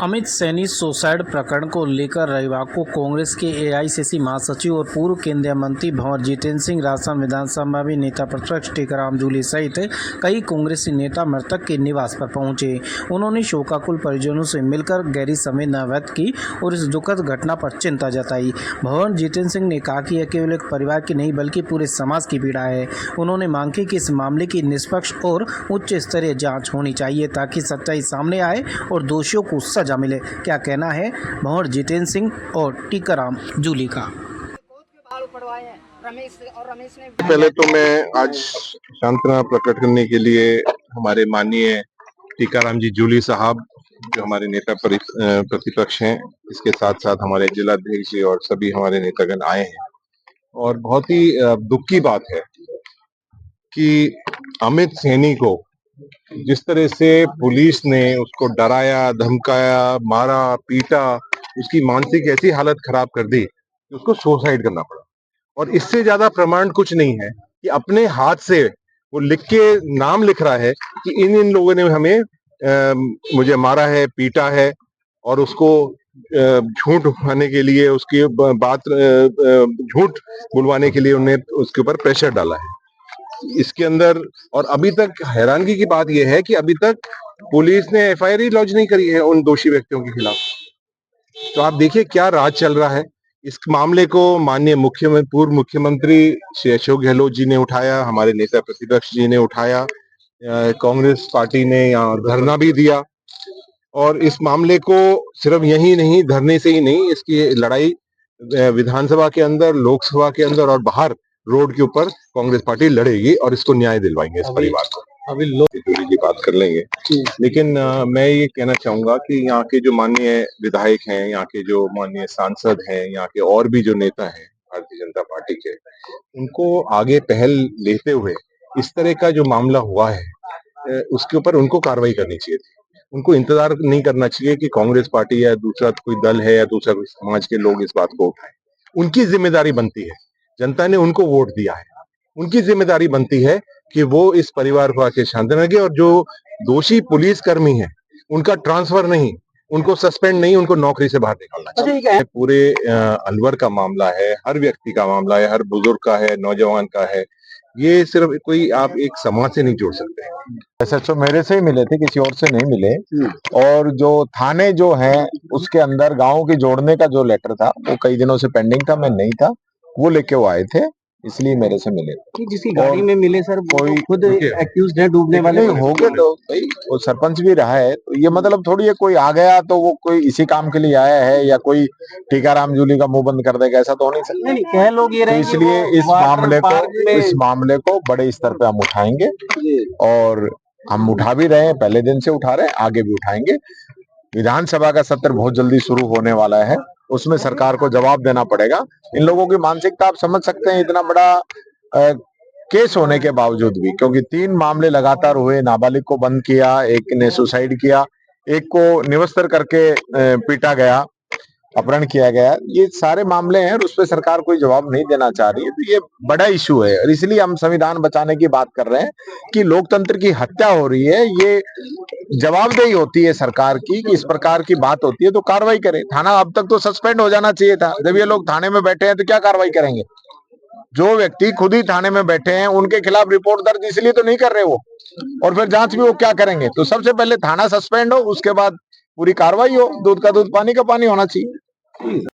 Amit Saini suicide प्रकरण को लेकर रविवार को कांग्रेस के एआईसीसी महासचिव और पूर्व केंद्रीय मंत्री भंवर जितेंद्र सिंह, राजस्थान विधानसभा में नेता प्रतिपक्ष टीकाराम जूली सहित कई कांग्रेसी नेता मृतक के निवास पर पहुंचे। उन्होंने शोकाकुल परिजनों से मिलकर गहरी संवेदना व्यक्त की और इस दुखद घटना पर चिंता जताई। भंवर जितेंद्र सिंह ने कहा कि यह केवल एक परिवार की नहीं बल्कि पूरे समाज की पीड़ा है। उन्होंने मांग की कि इस मामले की निष्पक्ष और उच्च स्तरीय जाँच होनी चाहिए ताकि सच्चाई सामने आए और दोषियों को सजा मिले। क्या कहना है भंवर जितेंद्र सिंह और टीकाराम जूली का। पहले तो मैं आज सांत्वना प्रकट करने के लिए हमारे माननीय टीकाराम जी जूली साहब, जो हमारे नेता प्रतिपक्ष हैं, इसके साथ साथ हमारे जिलाध्यक्ष जी और सभी हमारे नेतागण आए हैं। और बहुत ही दुख की बात है कि अमित सैनी को जिस तरह से पुलिस ने उसको डराया, धमकाया, मारा, पीटा, उसकी मानसिक ऐसी हालत खराब कर दी कि उसको सुसाइड करना पड़ा। और इससे ज्यादा प्रमाण कुछ नहीं है कि अपने हाथ से वो लिख के नाम लिख रहा है कि इन लोगों ने हमें मुझे मारा है, पीटा है, और उसको झूठ उठाने के लिए, उसकी बात झूठ बुलवाने के लिए उन्हें उसके ऊपर प्रेशर डाला है इसके अंदर। और अभी तक हैरानगी की बात यह है कि अभी तक पुलिस ने एफआईआर लॉन्च नहीं करी है उन दोषी व्यक्तियों के खिलाफ। तो आप देखिए क्या राज चल रहा है। इस मामले को माननीय पूर्व मुख्यमंत्री श्री अशोक गहलोत जी ने उठाया, हमारे नेता प्रतिपक्ष जी ने उठाया, कांग्रेस पार्टी ने यहाँ धरना भी दिया। और इस मामले को सिर्फ यही नहीं, धरने से ही नहीं, इसकी लड़ाई विधानसभा के अंदर, लोकसभा के अंदर और बाहर रोड के ऊपर कांग्रेस पार्टी लड़ेगी और इसको न्याय दिलवाएंगे इस परिवार को। अभी लोग की बात कर लेंगे, लेकिन मैं ये कहना चाहूंगा कि यहाँ के जो माननीय विधायक हैं, यहाँ के जो माननीय सांसद हैं, यहाँ के और भी जो नेता हैं भारतीय जनता पार्टी के, उनको आगे पहल लेते हुए इस तरह का जो मामला हुआ है उसके ऊपर उनको कार्रवाई करनी चाहिए थी। उनको इंतजार नहीं करना चाहिए कि कांग्रेस पार्टी या दूसरा कोई दल है या दूसरा कोई समाज के लोग इस बात को उठाएं। उनकी जिम्मेदारी बनती है, जनता ने उनको वोट दिया है, उनकी जिम्मेदारी बनती है कि वो इस परिवार को आके सांत्वना दें। और जो दोषी पुलिसकर्मी हैं उनका ट्रांसफर नहीं, उनको सस्पेंड नहीं, उनको नौकरी से बाहर निकालना चाहिए। पूरे अलवर का मामला है, हर व्यक्ति का मामला है, हर बुजुर्ग का है, नौजवान का है। ये सिर्फ कोई आप एक समाज से नहीं जोड़ सकते हैं। एसएचओ मेरे से ही मिले थे, किसी और से नहीं मिले। और जो थाने जो है उसके अंदर गांव की जोड़ने का जो लेटर था वो कई दिनों से पेंडिंग था, मैं नहीं था, वो लेके वो आए थे, इसलिए मेरे से मिले। जिसकी गाड़ी में मिले सर, कोई खुद एक्यूज्ड है डूबने वाले हो गए, तो भाई वो सरपंच भी रहा है, तो ये मतलब थोड़ी है कोई आ गया तो वो कोई इसी काम के लिए आया है या कोई टीकाराम जूली का मुंह बंद कर देगा, ऐसा तो हो नहीं सकता। नहीं, कह लोग ये तो इसलिए इस मामले को बड़े स्तर पे हम उठाएंगे और हम उठा भी रहे हैं, पहले दिन से उठा रहे हैं, आगे भी उठाएंगे। विधानसभा का सत्र बहुत जल्दी शुरू होने वाला है, उसमें सरकार को जवाब देना पड़ेगा। इन लोगों की मानसिकता आप समझ सकते हैं, इतना बड़ा केस होने के बावजूद भी, क्योंकि 3 मामले लगातार हुए, नाबालिग को बंद किया, एक ने सुसाइड किया, एक को निवस्त्र करके पीटा गया, अपहरण किया गया, ये सारे मामले हैं और उस पर सरकार कोई जवाब नहीं देना चाह रही है। तो ये बड़ा इशू है और इसलिए हम संविधान बचाने की बात कर रहे हैं कि लोकतंत्र की हत्या हो रही है। ये जवाबदेही होती है सरकार की कि इस प्रकार की बात होती है तो कार्रवाई करे। थाना अब तक तो सस्पेंड हो जाना चाहिए था। जब ये लोग थाने में बैठे हैं तो क्या कार्रवाई करेंगे? जो व्यक्ति खुद ही थाने में बैठे हैं उनके खिलाफ रिपोर्ट दर्ज इसलिए तो नहीं कर रहे वो, और फिर जांच भी वो क्या करेंगे? तो सबसे पहले थाना सस्पेंड हो, उसके बाद पूरी कार्रवाई हो। दूध का दूध, पानी का पानी होना चाहिए।